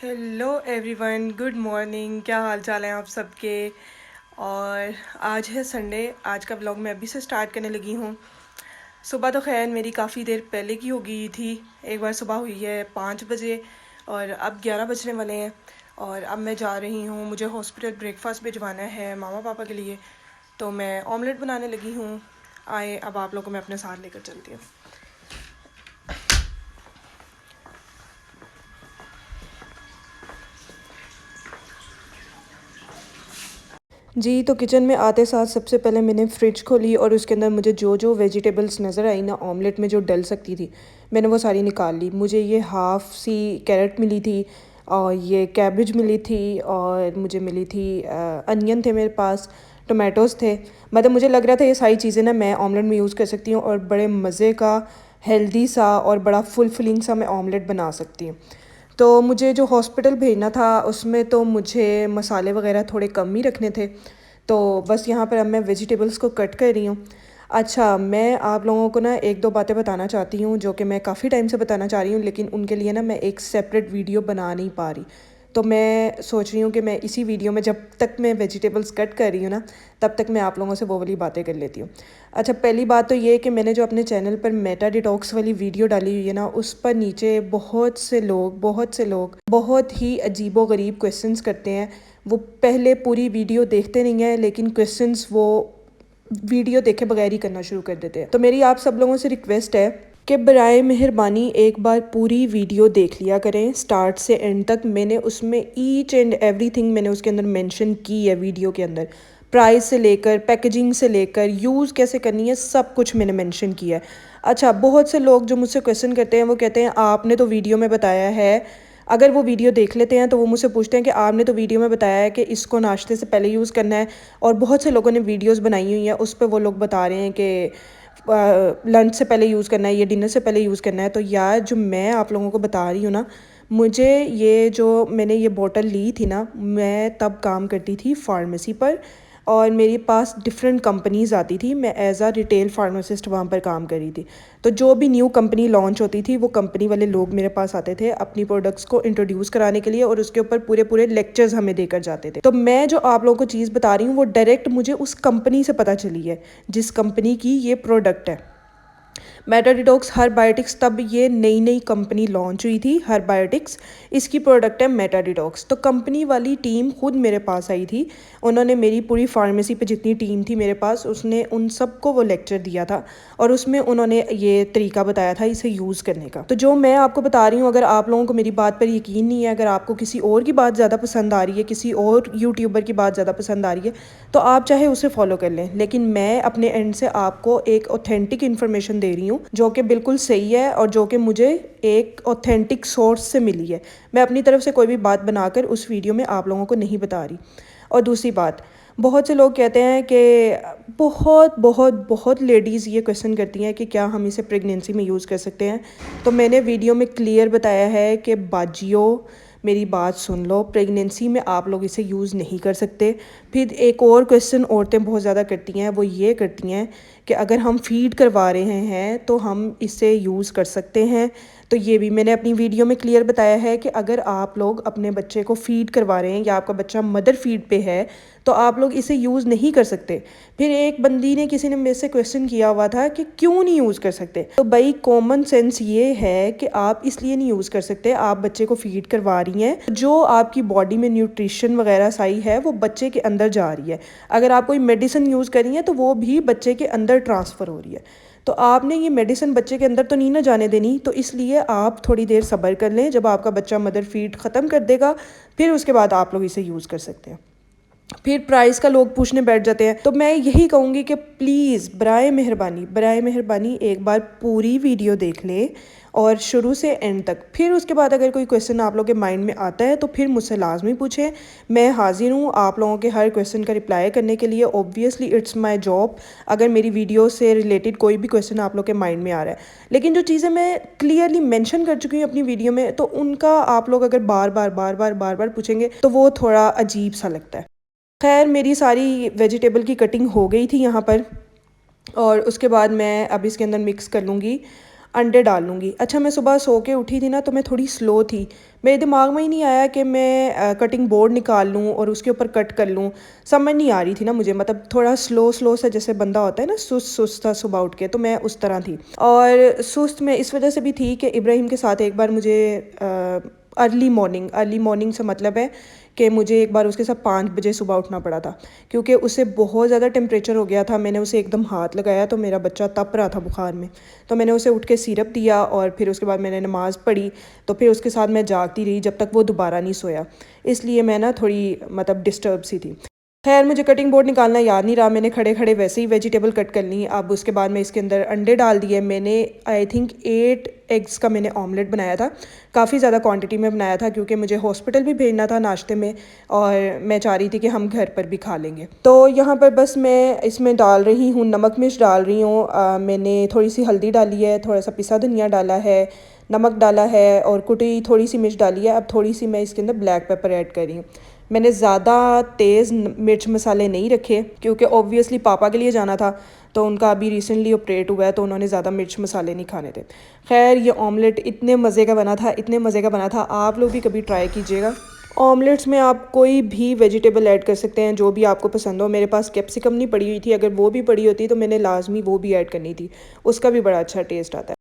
Hello everyone, good morning. क्या हाल चाल है आप सबके। और आज है संडे। आज का व्लॉग मैं अभी से स्टार्ट करने लगी हूँ। सुबह तो खैर मेरी काफ़ी देर पहले की हो गई थी। एक बार सुबह हुई है 5 बजे और अब 11 बजने वाले हैं। और अब मैं जा रही हूँ, मुझे हॉस्पिटल ब्रेकफास्ट भिजवाना है मामा पापा के लिए। तो मैं ऑमलेट बनाने लगी हूँ। आए अब आप लोगों को मैं अपने साथ लेकर चलती हूँ। जी, तो किचन में आते साथ सबसे पहले मैंने फ्रिज खोली और उसके अंदर मुझे जो जो वेजिटेबल्स नज़र आई ना ऑमलेट में जो डल सकती थी, मैंने वो सारी निकाल ली। मुझे ये हाफ़ सी कैरेट मिली थी और ये कैबेज मिली थी और मुझे मिली थी अनियन थे मेरे पास, टोमेटोज़ थे। मतलब मुझे लग रहा था ये सारी चीज़ें ना मैं ऑमलेट में यूज़ कर सकती हूँ और बड़े मज़े का, हेल्दी सा और बड़ा फुलफिलिंग सा मैं ऑमलेट बना सकती हूँ। तो मुझे जो हॉस्पिटल भेजना था उसमें तो मुझे मसाले वगैरह थोड़े कम ही रखने थे। तो बस यहाँ पर अब मैं वेजिटेबल्स को कट कर रही हूँ। अच्छा, मैं आप लोगों को ना एक दो बातें बताना चाहती हूँ जो कि मैं काफ़ी टाइम से बताना चाह रही हूँ, लेकिन उनके लिए ना मैं एक सेपरेट वीडियो बना नहीं पा रही। तो मैं सोच रही हूँ कि मैं इसी वीडियो में जब तक मैं वेजिटेबल्स कट कर रही हूँ ना, तब तक मैं आप लोगों से वो वाली बातें कर लेती हूँ। अच्छा, पहली बात तो ये कि मैंने जो अपने चैनल पर मेटा डिटॉक्स वाली वीडियो डाली हुई है ना, उस पर नीचे बहुत से लोग बहुत ही अजीबो-गरीब क्वेश्चंस करते हैं। वो पहले पूरी वीडियो देखते नहीं हैं, लेकिन क्वेश्चंस वो वीडियो देखे बगैर ही करना शुरू कर देते हैं। तो मेरी आप सब लोगों से रिक्वेस्ट है कि बराए मेहरबानी एक बार पूरी वीडियो देख लिया करें स्टार्ट से एंड तक। मैंने उसमें ईच एंड एवरीथिंग मैंने उसके अंदर मेंशन की है वीडियो के अंदर। प्राइस से लेकर पैकेजिंग से लेकर यूज़ कैसे करनी है, सब कुछ मैंने मेंशन किया है। अच्छा, बहुत से लोग जो मुझसे क्वेश्चन करते हैं वो कहते हैं आपने तो वीडियो में बताया है। अगर वो वीडियो देख लेते हैं तो वो मुझसे पूछते हैं कि आपने तो वीडियो में बताया है कि इसको नाश्ते से पहले यूज़ करना है। और बहुत से लोगों ने वीडियोस बनाई हुई हैं, उस पर वो लोग बता रहे हैं कि लंच से पहले यूज़ करना है, ये डिनर से पहले यूज़ करना है। तो यार, जो मैं आप लोगों को बता रही हूँ ना, मुझे ये जो मैंने ये बोतल ली थी ना, मैं तब काम करती थी फार्मेसी पर और मेरे पास डिफरेंट कंपनीज़ आती थी। मैं एज़ आ रिटेल फार्मासिस्ट वहाँ पर काम कर रही थी। तो जो भी न्यू कंपनी लॉन्च होती थी वो कंपनी वाले लोग मेरे पास आते थे अपनी प्रोडक्ट्स को इंट्रोड्यूस कराने के लिए और उसके ऊपर पूरे पूरे लेक्चर्स हमें देकर जाते थे। तो मैं जो आप लोगों को चीज़ बता रही हूँ वो डायरेक्ट मुझे उस कंपनी से पता चली है जिस कंपनी की ये प्रोडक्ट है। मेटा डिटॉक्स हर्बायोटिक्स, तब ये नई नई कंपनी लॉन्च हुई थी हर्बायोटिक्स, इसकी प्रोडक्ट है मेटा डिटॉक्स। तो कंपनी वाली टीम खुद मेरे पास आई थी। उन्होंने मेरी पूरी फार्मेसी पे जितनी टीम थी मेरे पास, उसने उन सबको वो लेक्चर दिया था और उसमें उन्होंने ये तरीका बताया था इसे यूज़ करने का। तो जो मैं आपको बता रही हूँ, अगर आप लोगों को मेरी बात पर यकीन नहीं है, अगर आपको किसी और की बात ज़्यादा पसंद आ रही है, किसी और यूट्यूबर की बात ज़्यादा पसंद आ रही है, तो आप चाहे उसे फॉलो कर लें, लेकिन मैं अपने एंड से आपको एक ऑथेंटिक इन्फॉर्मेशन दे रही हूँ जो कि बिल्कुल सही है और जो कि मुझे एक ऑथेंटिक सोर्स से मिली है। मैं अपनी तरफ से कोई भी बात बनाकर उस वीडियो में आप लोगों को नहीं बता रही। और दूसरी बात, बहुत से लोग कहते हैं कि बहुत बहुत बहुत लेडीज़ ये क्वेश्चन करती हैं कि क्या हम इसे प्रेगनेंसी में यूज़ कर सकते हैं। तो मैंने वीडियो में क्लियर बताया है कि बाजियों, मेरी बात सुन लो, प्रेगनेंसी में आप लोग इसे यूज़ नहीं कर सकते। फिर एक और क्वेश्चन औरतें बहुत ज़्यादा करती हैं, वो ये करती हैं कि अगर हम फीड करवा रहे हैं तो हम इसे यूज़ कर सकते हैं। तो ये भी मैंने अपनी वीडियो में क्लियर बताया है कि अगर आप लोग अपने बच्चे को फ़ीड करवा रहे हैं या आपका बच्चा मदर फीड पे है तो आप लोग इसे यूज़ नहीं कर सकते। फिर एक बंदी ने, किसी ने मेरे से क्वेश्चन किया हुआ था कि क्यों नहीं यूज़ कर सकते। तो भाई, कॉमन सेंस ये है कि आप इसलिए नहीं यूज़ कर सकते, आप बच्चे को फीड करवा रही हैं, जो आपकी बॉडी में न्यूट्रिशन वगैरह सही है वो बच्चे के अंदर जा रही है। अगर आप कोई मेडिसिन यूज़ कर रही हैं तो वो भी बच्चे के अंदर ट्रांसफ़र हो रही है। तो आपने ये मेडिसिन बच्चे के अंदर तो नहीं ना जाने देनी, तो इसलिए आप थोड़ी देर सब्र कर लें। जब आपका बच्चा मदर फीड ख़त्म कर देगा फिर उसके बाद आप लोग इसे यूज़ कर सकते हैं। फिर प्राइस का लोग पूछने बैठ जाते हैं। तो मैं यही कहूँगी कि प्लीज़ बराए मेहरबानी एक बार पूरी वीडियो देख ले और शुरू से एंड तक। फिर उसके बाद अगर कोई क्वेश्चन आप लोगों के माइंड में आता है तो फिर मुझसे लाजमी पूछें। मैं हाजिर हूँ आप लोगों के हर क्वेश्चन का रिप्लाई करने के लिए। ऑब्वियसली इट्स माय जॉब अगर मेरी वीडियो से रिलेटेड कोई भी क्वेश्चन आप लोग के माइंड में आ रहा है। लेकिन जो चीज़ें मैं क्लियरली मेंशन कर चुकी हूँ अपनी वीडियो में, तो उनका आप लोग अगर बार बार पूछेंगे तो वो थोड़ा अजीब सा लगता है। खैर, मेरी सारी वेजिटेबल की कटिंग हो गई थी यहाँ पर और उसके बाद मैं अब इसके अंदर मिक्स कर लूँगी अंडे डाल लूँगी। अच्छा मैं सुबह सो के उठी थी ना, तो मैं थोड़ी स्लो थी, मेरे दिमाग में ही नहीं आया कि मैं कटिंग बोर्ड निकाल लूँ और उसके ऊपर कट कर लूँ। समझ नहीं आ रही थी ना मुझे, मतलब थोड़ा स्लो स्लो सा जैसे बंदा होता है ना, सुस्त सुस्त था सुबह उठ के, तो मैं उस तरह थी। और सुस्त मैं इस वजह से भी थी कि इब्राहिम के साथ एक बार मुझे अर्ली मॉर्निंग से मतलब है कि मुझे एक बार उसके साथ 5 बजे सुबह उठना पड़ा था, क्योंकि उससे बहुत ज़्यादा टेम्परेचर हो गया था। मैंने उसे एकदम हाथ लगाया तो मेरा बच्चा तप रहा था बुखार में, तो मैंने उसे उठ के सिरप दिया और फिर उसके बाद मैंने नमाज़ पढ़ी। तो फिर उसके साथ मैं जागती रही जब तक वो दोबारा नहीं सोया, इसलिए मैं ना थोड़ी मतलब डिस्टर्ब सी थी। खैर मुझे कटिंग बोर्ड निकालना याद नहीं रहा, मैंने खड़े खड़े वैसे ही वेजिटेबल कट कर ली। अब उसके बाद मैं इसके अंदर अंडे डाल दिए। मैंने आई थिंक 8 एग्स का मैंने ऑमलेट बनाया था, काफ़ी ज़्यादा क्वांटिटी में बनाया था क्योंकि मुझे हॉस्पिटल भी भेजना था नाश्ते में, और मैं चाह रही थी कि हम घर पर भी खा लेंगे। तो यहाँ पर बस मैं इसमें डाल रही हूँ नमक मिर्च डाल रही हूँ। मैंने थोड़ी सी हल्दी डाली है, थोड़ा सा पिसा धनिया डाला है, नमक डाला है और कुटी थोड़ी सी मिर्च डाली है। अब थोड़ी सी मैं इसके अंदर ब्लैक पेपर ऐड कर रही हूँ। मैंने ज़्यादा तेज़ मिर्च मसाले नहीं रखे क्योंकि ऑब्वियसली पापा के लिए जाना था, तो उनका अभी रिसेंटली ऑपरेट हुआ है, तो उन्होंने ज़्यादा मिर्च मसाले नहीं खाने थे। खैर ये ऑमलेट इतने मज़े का बना था, इतने मज़े का बना था, आप लोग भी कभी ट्राई कीजिएगा। ऑमलेट्स में आप कोई भी वेजिटेबल ऐड कर सकते हैं जो भी आपको पसंद हो। मेरे पास कैप्सिकम नहीं पड़ी हुई थी, अगर वो भी पड़ी होती तो मैंने लाजमी वो भी ऐड करनी थी, उसका भी बड़ा अच्छा टेस्ट आता है।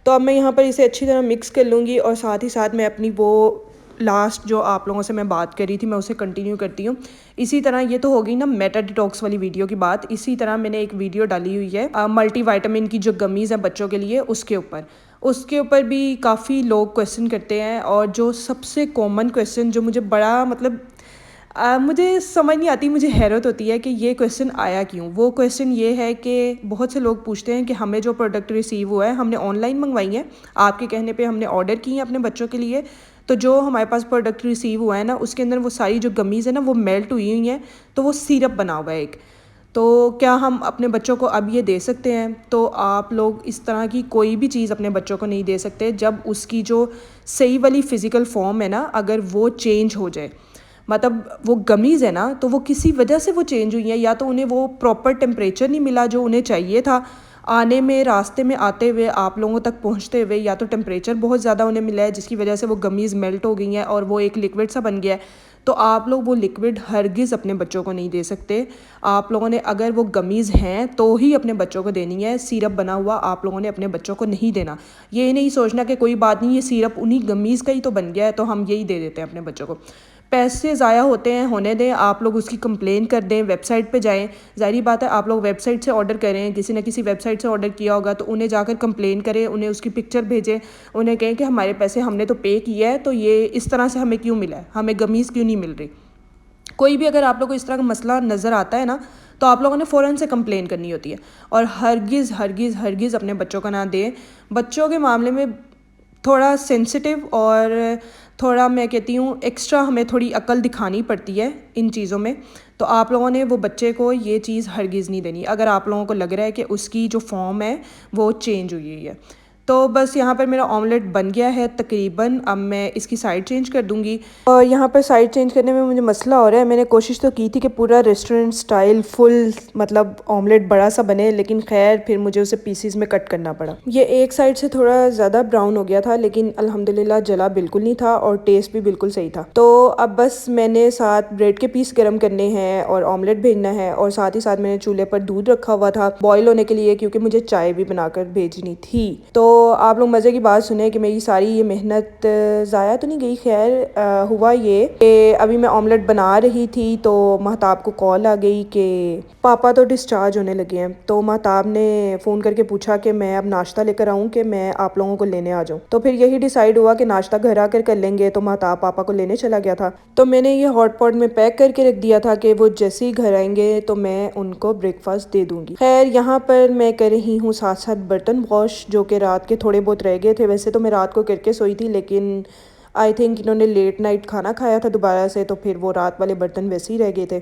तो अब मैं यहाँ पर इसे अच्छी तरह मिक्स कर लूँगी और साथ ही साथ मैं अपनी वो लास्ट जो आप लोगों से मैं बात कर रही थी मैं उसे कंटिन्यू करती हूँ। इसी तरह ये तो हो गई ना मेटा डिटॉक्स वाली वीडियो की बात। इसी तरह मैंने एक वीडियो डाली हुई है मल्टी विटामिन की जो गमीज़ हैं बच्चों के लिए, उसके ऊपर भी काफ़ी लोग क्वेश्चन करते हैं। और जो सबसे कॉमन क्वेश्चन जो मुझे बड़ा मतलब मुझे समझ नहीं आती, मुझे हैरत होती है कि ये क्वेश्चन आया क्यों। वो क्वेश्चन ये है कि बहुत से लोग पूछते हैं कि हमें जो प्रोडक्ट रिसीव हुआ है हमने ऑनलाइन मंगवाई है, आपके कहने पे हमने ऑर्डर की है अपने बच्चों के लिए, तो जो हमारे पास प्रोडक्ट रिसीव हुआ है ना उसके अंदर वो सारी जो गमीज़ है ना वो मेल्ट हुई हुई हैं, तो वो सिरप बना हुआ है एक, तो क्या हम अपने बच्चों को अब ये दे सकते हैं? तो आप लोग इस तरह की कोई भी चीज़ अपने बच्चों को नहीं दे सकते जब उसकी जो सही वाली फ़िज़िकल फॉर्म है ना अगर वो चेंज हो जाए। मतलब वो गमीज़ है ना तो वो किसी वजह से वो चेंज हुई हैं, या तो उन्हें वो प्रॉपर टेम्परेचर नहीं मिला जो उन्हें चाहिए था आने में, रास्ते में आते हुए आप लोगों तक पहुंचते हुए, या तो टेम्परेचर बहुत ज़्यादा उन्हें मिला है जिसकी वजह से वो गमीज़ मेल्ट हो गई हैं और वो एक लिक्विड सा बन गया है। तो आप लोग वो लिक्विड हरगिज़ अपने बच्चों को नहीं दे सकते। आप लोगों ने अगर वो गमीज़ हैं तो ही अपने बच्चों को देनी है, सिरप बना हुआ आप लोगों ने अपने बच्चों को नहीं देना। ये नहीं सोचना कि कोई बात नहीं ये सिरप उन्हीं गमीज़ का ही तो बन गया है तो हम यही दे देते हैं अपने बच्चों को। पैसे ज़ाया होते हैं, होने दें। आप लोग उसकी कंप्लेन कर दें, वेबसाइट पे जाएं। ज़ाहिर बात है आप लोग वेबसाइट से ऑर्डर करें, किसी न किसी वेबसाइट से ऑर्डर किया होगा तो उन्हें जाकर कंप्लेन करें, उन्हें उसकी पिक्चर भेजें, उन्हें कहें कि हमारे पैसे हमने तो पे किया है तो ये इस तरह से हमें क्यों मिला है, हमें गमीज़ क्यों नहीं मिल रही। कोई भी अगर आप लोग को इस तरह का मसला नज़र आता है ना तो आप लोगों ने फ़ौरन से कंप्लेन करनी होती है। और हरगिज़ हरगिज़ हरगिज़ अपने बच्चों का ना दें। बच्चों के मामले में थोड़ा सेंसिटिव और थोड़ा मैं कहती हूँ एक्स्ट्रा हमें थोड़ी अकल दिखानी पड़ती है इन चीज़ों में। तो आप लोगों ने वो बच्चे को ये चीज़ हरगिज़ नहीं देनी अगर आप लोगों को लग रहा है कि उसकी जो फॉर्म है वो चेंज हुई हुई है। तो बस यहाँ पर मेरा ऑमलेट बन गया है तकरीबन। अब मैं इसकी साइड चेंज कर दूँगी। और यहाँ पर साइड चेंज करने में मुझे मसला हो रहा है। मैंने कोशिश तो की थी कि पूरा रेस्टोरेंट स्टाइल फुल मतलब ऑमलेट बड़ा सा बने, लेकिन खैर फिर मुझे उसे पीसीज में कट करना पड़ा। ये एक साइड से थोड़ा ज़्यादा ब्राउन हो गया था लेकिन अल्हम्दुलिल्लाह जला बिल्कुल नहीं था और टेस्ट भी बिल्कुल सही था। तो अब बस मैंने साथ ब्रेड के पीस गर्म करने हैं और ऑमलेट भेजना है, और साथ ही साथ मैंने चूल्हे पर दूध रखा हुआ था बॉयल होने के लिए क्योंकि मुझे चाय भी बनाकर भेजनी थी। तो आप लोग मज़े की बात सुने कि मेरी सारी ये मेहनत ज़ाया तो नहीं गई। खैर हुआ ये कि अभी मैं ऑमलेट बना रही थी तो महताब को कॉल आ गई कि पापा तो डिस्चार्ज होने लगे हैं। तो महताब ने फ़ोन करके पूछा कि मैं अब नाश्ता लेकर आऊँ कि मैं आप लोगों को लेने आ जाऊँ। तो फिर यही डिसाइड हुआ कि नाश्ता घर आकर कर लेंगे। तो महताब पापा को लेने चला गया था, तो मैंने ये हॉट पॉट में पैक करके रख दिया था कि वो जैसे ही घर आएंगे तो मैं उनको ब्रेकफास्ट दे दूँगी। खैर यहाँ पर मैं कर रही हूँ साथ साथ बर्तन वॉश, जो कि रात के थोड़े बहुत रह गए थे। वैसे तो मैं रात को करके सोई थी लेकिन आई थिंक इन्होंने लेट नाइट खाना खाया था दोबारा से, तो फिर वो रात वाले बर्तन वैसे ही रह गए थे।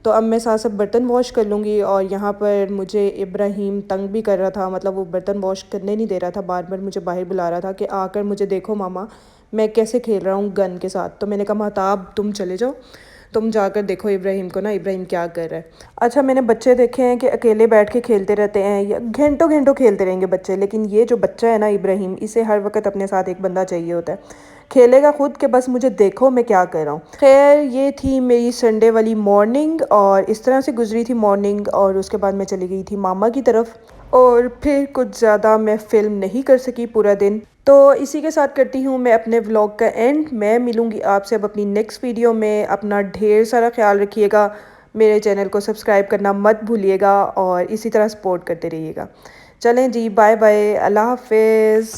तो अब मैं साथ साथ बर्तन वॉश कर लूँगी। और यहाँ पर मुझे इब्राहिम तंग भी कर रहा था, मतलब वो बर्तन वॉश करने नहीं दे रहा था, बार बार मुझे बाहर बुला रहा था कि आकर मुझे देखो मामा मैं कैसे खेल रहा हूँ गन के साथ। तो मैंने कहा महताब तुम चले जाओ। तुम जाकर देखो इब्राहिम को ना, इब्राहिम क्या कर रहा है। अच्छा, मैंने बच्चे देखे हैं कि अकेले बैठ के खेलते रहते हैं या घंटों घंटों खेलते रहेंगे बच्चे, लेकिन ये जो बच्चा है ना इब्राहिम, इसे हर वक्त अपने साथ एक बंदा चाहिए होता है। खेलेगा खुद के बस मुझे देखो मैं क्या कर रहा हूँ। खैर, ये थी मेरी संडे वाली मॉर्निंग और इस तरह से गुजरी थी मॉर्निंग, और उसके बाद मैं चली गई थी मामा की तरफ और फिर कुछ ज़्यादा मैं फ़िल्म नहीं कर सकी पूरा दिन। तो इसी के साथ करती हूँ मैं अपने व्लॉग का एंड। मैं मिलूँगी आपसे अब अपनी नेक्स्ट वीडियो में। अपना ढेर सारा ख्याल रखिएगा, मेरे चैनल को सब्सक्राइब करना मत भूलिएगा और इसी तरह सपोर्ट करते रहिएगा। चलें जी, बाय बाय, अल्लाह हाफिज़।